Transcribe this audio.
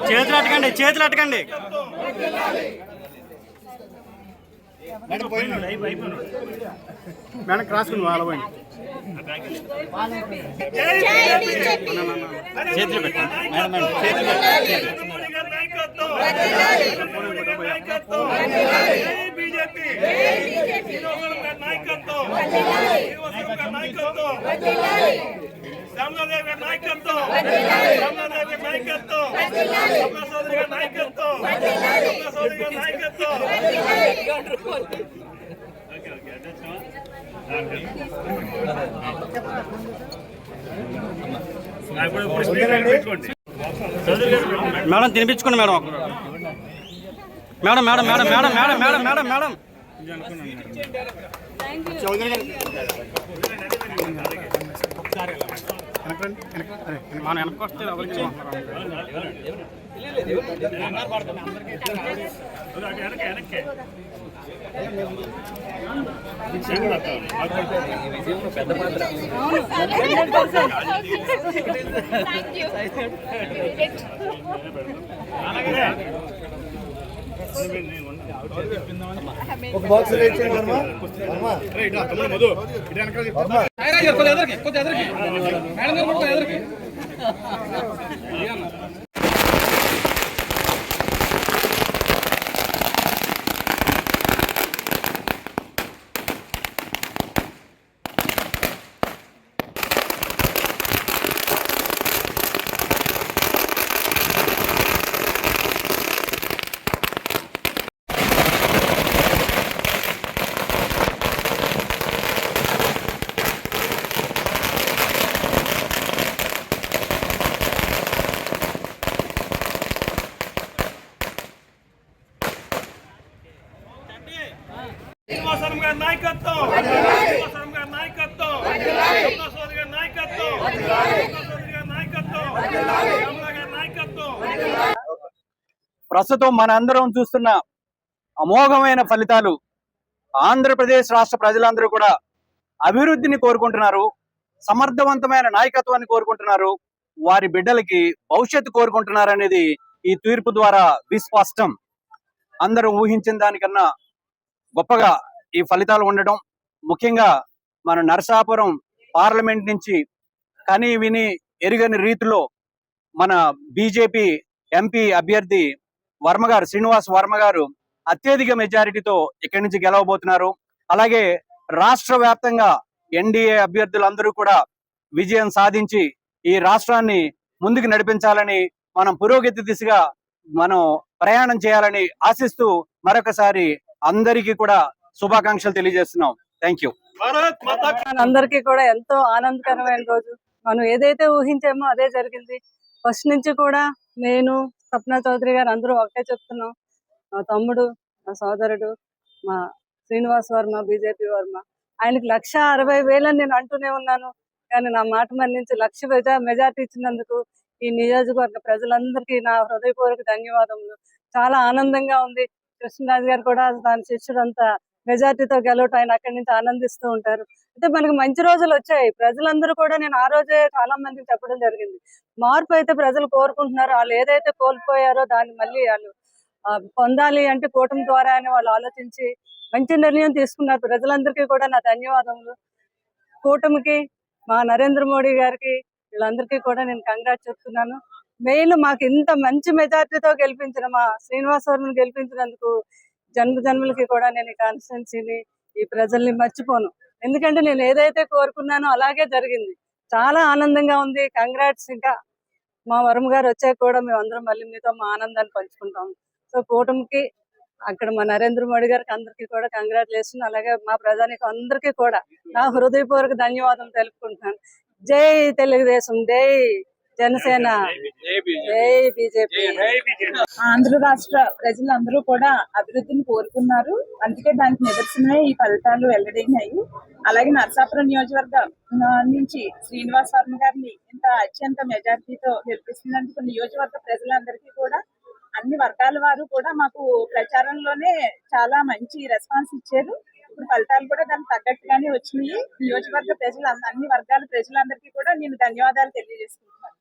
చేతులు అట్టకండి, చేతులు అట్టకండి. Madam cross వాళ్ళ పోయింది. చేతులు పెట్టండి మేడం, మేడం చేతులు పెట్టండి. మేడం తినిపించుకోండి madam. Madam madam madam madam madam madam madam madam మన వెనక్కి వస్తే పెద్ద పాత్ర. ఒక బాక్స్ ప్రస్తుతం మనందరం చూస్తున్న అమోఘమైన ఫలితాలు. ఆంధ్రప్రదేశ్ రాష్ట్ర ప్రజలందరూ కూడా అభివృద్ధిని కోరుకుంటున్నారు, సమర్థవంతమైన నాయకత్వాన్ని కోరుకుంటున్నారు, వారి బిడ్డలకి భవిష్యత్తు కోరుకుంటున్నారు అనేది ఈ తీర్పు ద్వారా విస్పష్టం. అందరూ ఊహించిన దానికన్నా గొప్పగా ఈ ఫలితాలు ఉండడం, ముఖ్యంగా మన నరసాపురం పార్లమెంట్ నుంచి కని విని ఎరుగని రీతిలో మన బీజేపీ ఎంపీ అభ్యర్థి వర్మగారు, శ్రీనివాస్ వర్మ గారు అత్యధిక మెజారిటీతో ఇక్కడి నుంచి గెలవబోతున్నారు. అలాగే రాష్ట్ర వ్యాప్తంగా ఎన్డీఏ అభ్యర్థులందరూ కూడా విజయం సాధించి ఈ రాష్ట్రాన్ని ముందుకు నడిపించాలని, మనం పురోగతి దిశగా మనం ప్రయాణం చేయాలని ఆశిస్తూ మరొకసారి అందరికీ కూడా శుభాకాంక్షలు తెలియజేస్తున్నాం. Thank you. అందరికీ కూడా ఎంతో ఆనందకరమైన రోజు. మనం ఏదైతే ఊహించామో అదే జరిగింది. ఫస్ట్ నుంచి కూడా నేను, సప్నా చౌదరి గారు అందరూ ఒకటే చెప్తున్నాం. మా తమ్ముడు, మా సోదరుడు, మా శ్రీనివాస్ వర్మ, బీజేపీ వర్మ, ఆయనకి 1,60,000 నేను అంటూనే ఉన్నాను. కానీ నా మాట మన్నించి 1,00,000 మెజార్టీ ఇచ్చినందుకు ఈ నియోజకవర్గ ప్రజలందరికీ నా హృదయపూర్వక ధన్యవాదములు. చాలా ఆనందంగా ఉంది. కృష్ణరాజు గారు కూడా దాని శిష్యుడంతా మెజార్టీతో గెలవటం, ఆయన అక్కడి నుంచి ఆనందిస్తూ ఉంటారు. అయితే మనకి మంచి రోజులు వచ్చాయి. ప్రజలందరూ కూడా, నేను ఆ రోజే చాలా మందికి చెప్పడం జరిగింది, మార్పు అయితే ప్రజలు కోరుకుంటున్నారు. వాళ్ళు ఏదైతే కోల్పోయారో దాన్ని మళ్ళీ వాళ్ళు పొందాలి అంటే కూటమి ద్వారా అని వాళ్ళు ఆలోచించి మంచి నిర్ణయం తీసుకున్నారు. ప్రజలందరికీ కూడా నా ధన్యవాదములు. కూటమికి, మా నరేంద్ర మోడీ గారికి, వీళ్ళందరికీ కూడా నేను కంగ్రాట్స్ చెప్తున్నాను. మెయిన్ మాకు ఇంత మంచి మెజార్టీతో గెలిపించిన మా శ్రీనివాసవరం గెలిపించినందుకు జన్మలకి కూడా నేను ఈ కాన్స్టిట్యున్సీని, ఈ ప్రజల్ని మర్చిపోను. ఎందుకంటే నేను ఏదైతే కోరుకున్నానో అలాగే జరిగింది. చాలా ఆనందంగా ఉంది. కంగ్రాట్స్. ఇంకా మా వర్మ గారు వచ్చాక కూడా మేము అందరం మళ్ళీ మీతో మా ఆనందాన్ని పంచుకుంటాం. సో కూటమికి, అక్కడ మా నరేంద్ర మోడీ గారికి అందరికీ కూడా కంగ్రాచులేషన్. అలాగే మా ప్రజానికి అందరికీ కూడా నా హృదయపూర్వక ధన్యవాదాలు తెలుపుకుంటున్నాను. జై తెలుగుదేశం, జై జనసేన, జై బీజేపీ. ఆంధ్ర రాష్ట్ర ప్రజలందరూ కూడా అభివృద్ధిని కోరుకున్నారు. అందుకే దానికి నిదర్శనమే ఈ ఫలితాలు వెల్లడైనాయి. అలాగే నరసాపురం నియోజకవర్గం నుంచి శ్రీనివాస్ వర్మ గారిని ఇంత అత్యంత మెజార్టీతో గెలిపిస్తున్నందుకు నియోజకవర్గ ప్రజలందరికీ కూడా, అన్ని వర్గాల వారు కూడా మాకు ప్రచారంలోనే చాలా మంచి రెస్పాన్స్ ఇచ్చారు. ఇప్పుడు ఫలితాలు కూడా దానికి తగ్గట్టుగానే వచ్చినాయి. నియోజకవర్గ ప్రజలు అన్ని వర్గాల ప్రజలందరికీ కూడా నేను ధన్యవాదాలు తెలియజేసుకుంటున్నాను.